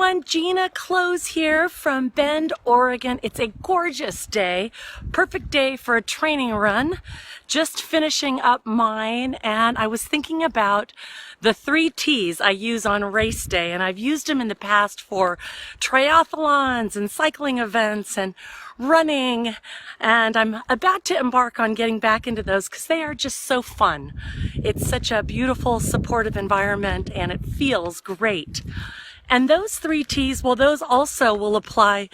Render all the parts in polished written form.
everyone, Gina Kloes here from Bend, Oregon. It's a gorgeous day, perfect day for a training run. Just finishing up mine, and I was thinking about the 3 T's I use on race day, and I've used them in the past for triathlons and cycling events and running, and I'm about to embark on getting back into those because they are just so fun. It's such a beautiful, supportive environment, and it feels great. And those 3 T's, well, those also will apply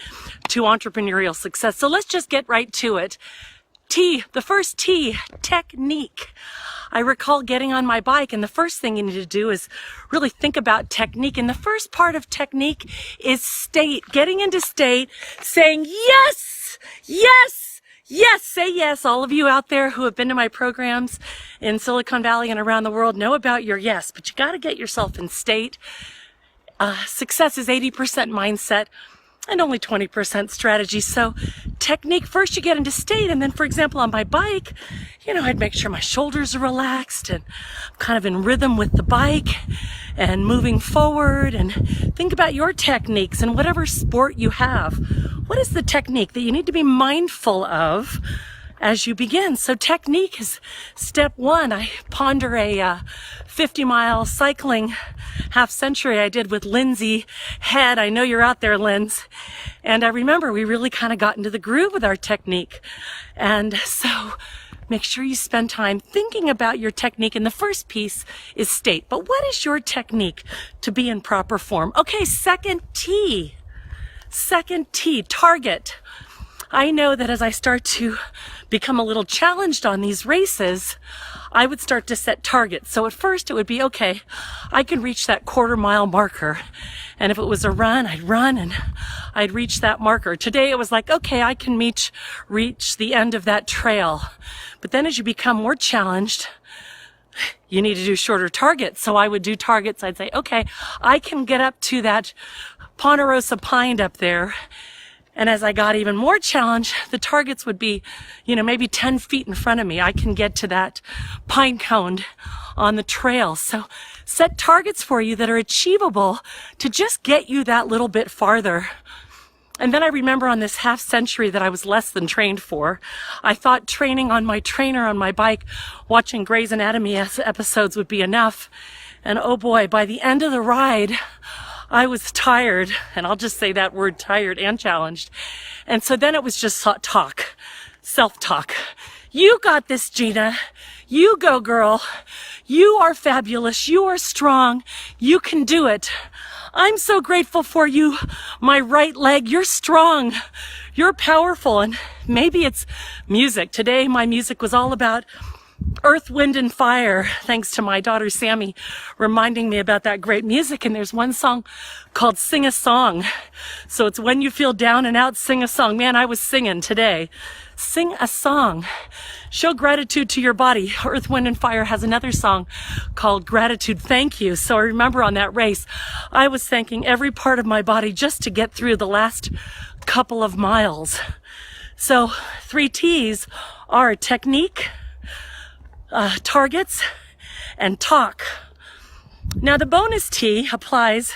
to entrepreneurial success. So let's just get right to it. The first T, technique. I recall getting on my bike, and the first thing you need to do is really think about technique. And the first part of technique is state, getting into state, saying yes, yes, yes, say yes. All of you out there who have been to my programs in Silicon Valley and around the world know about your yes, but you got to get yourself in state. Success is 80% mindset and only 20% strategy. So technique, first you get into state, and then, for example, on my bike, I'd make sure my shoulders are relaxed and kind of in rhythm with the bike and moving forward. And think about your techniques and whatever sport you have. What is the technique that you need to be mindful of as you begin? So technique is step 1. I ponder a 50-mile cycling half century I did with Lindsay Head. I know you're out there, Linz. And I remember we really kind of got into the groove with our technique. And so make sure you spend time thinking about your technique. And the first piece is state. But what is your technique to be in proper form? Okay, second T. Second T, target. I know that as I start to become a little challenged on these races, I would start to set targets. So at first it would be, okay, I can reach that quarter-mile marker. And if it was a run, I'd run and I'd reach that marker. Today it was like, okay, I can reach the end of that trail. But then as you become more challenged, you need to do shorter targets. So I would do targets. I'd say, okay, I can get up to that Ponderosa Pine up there. And as I got even more challenged, the targets would be, maybe 10 feet in front of me. I can get to that pine cone on the trail. So set targets for you that are achievable to just get you that little bit farther. And then I remember on this half century that I was less than trained for, I thought training on my trainer on my bike, watching Grey's Anatomy episodes would be enough. And oh boy, by the end of the ride, I was tired, and I'll just say that word, tired and challenged. And so then it was just talk, self-talk. You got this, Gina. You go, girl. You are fabulous. You are strong. You can do it. I'm so grateful for you, my right leg. You're strong. You're powerful. And maybe it's music. Today, my music was all about Earth, Wind, and Fire, thanks to my daughter Sammy reminding me about that great music. And there's one song called Sing a Song. So it's when you feel down and out, sing a song. Man, I was singing today. Sing a song. Show gratitude to your body. Earth, Wind, and Fire has another song called Gratitude Thank You. So I remember on that race, I was thanking every part of my body just to get through the last couple of miles. So 3 T's are technique, targets, and talk. Now the bonus T applies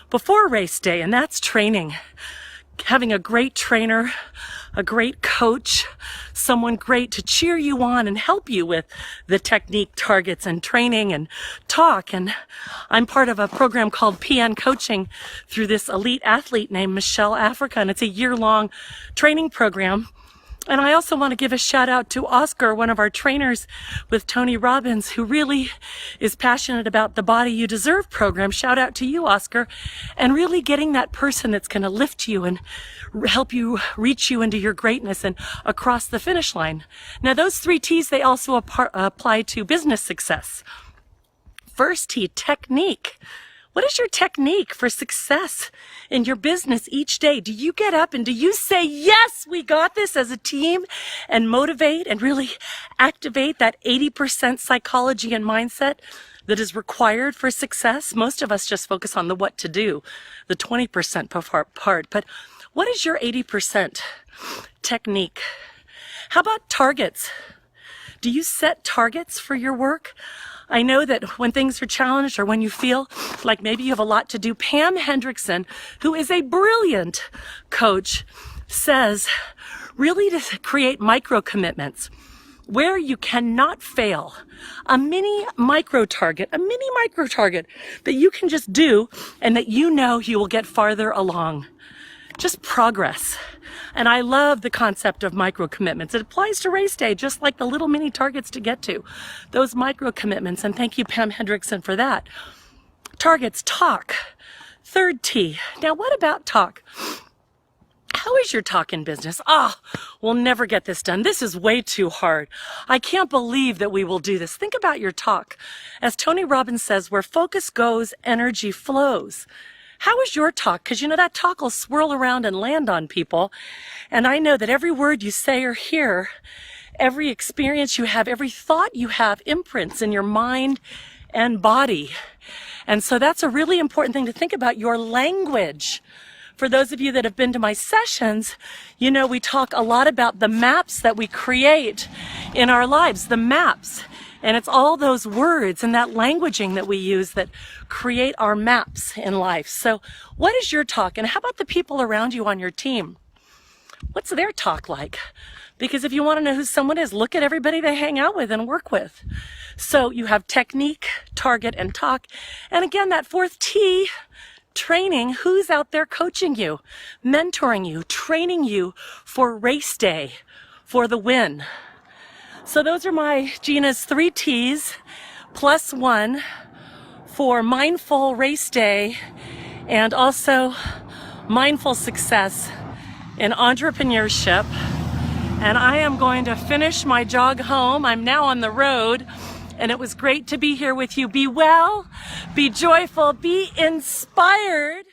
before race day, and that's training. Having a great trainer, a great coach, someone great to cheer you on and help you with the technique, targets, and training and talk. And I'm part of a program called PN Coaching through this elite athlete named Michelle Africa, and it's a year-long training program. And I also want to give a shout out to Oscar, one of our trainers with Tony Robbins, who really is passionate about the Body You Deserve program. Shout out to you, Oscar. And really getting that person that's going to lift you and help you reach you into your greatness and across the finish line. Now, those 3 T's, they also apply to business success. First T, technique. What is your technique for success in your business each day? Do you get up and do you say, yes, we got this as a team, and motivate and really activate that 80% psychology and mindset that is required for success? Most of us just focus on the what to do, the 20% part. But what is your 80% technique? How about targets? Do you set targets for your work? I know that when things are challenged or when you feel like maybe you have a lot to do, Pam Hendrickson, who is a brilliant coach, says really to create micro commitments where you cannot fail. A mini micro target that you can just do and that you know you will get farther along. Just progress. And I love the concept of micro commitments. It applies to race day, just like the little mini targets to get to. Those micro commitments, and thank you, Pam Hendrickson, for that. Targets, talk. Third T. Now, what about talk? How is your talk in business? We'll never get this done. This is way too hard. I can't believe that we will do this. Think about your talk. As Tony Robbins says, where focus goes, energy flows. How is your talk? Because you know that talk will swirl around and land on people. And I know that every word you say or hear, every experience you have, every thought you have imprints in your mind and body. And so that's a really important thing to think about, your language. For those of you that have been to my sessions, you know we talk a lot about the maps that we create in our lives, the maps. And it's all those words and that languaging that we use that create our maps in life. So what is your talk? And how about the people around you on your team? What's their talk like? Because if you want to know who someone is, look at everybody they hang out with and work with. So you have technique, target, and talk. And again, that fourth T, training. Who's out there coaching you, mentoring you, training you for race day, for the win? So those are Gina's 3 T's +1 for mindful race day and also mindful success in entrepreneurship. And I am going to finish my jog home. I'm now on the road, and it was great to be here with you. Be well, be joyful, be inspired.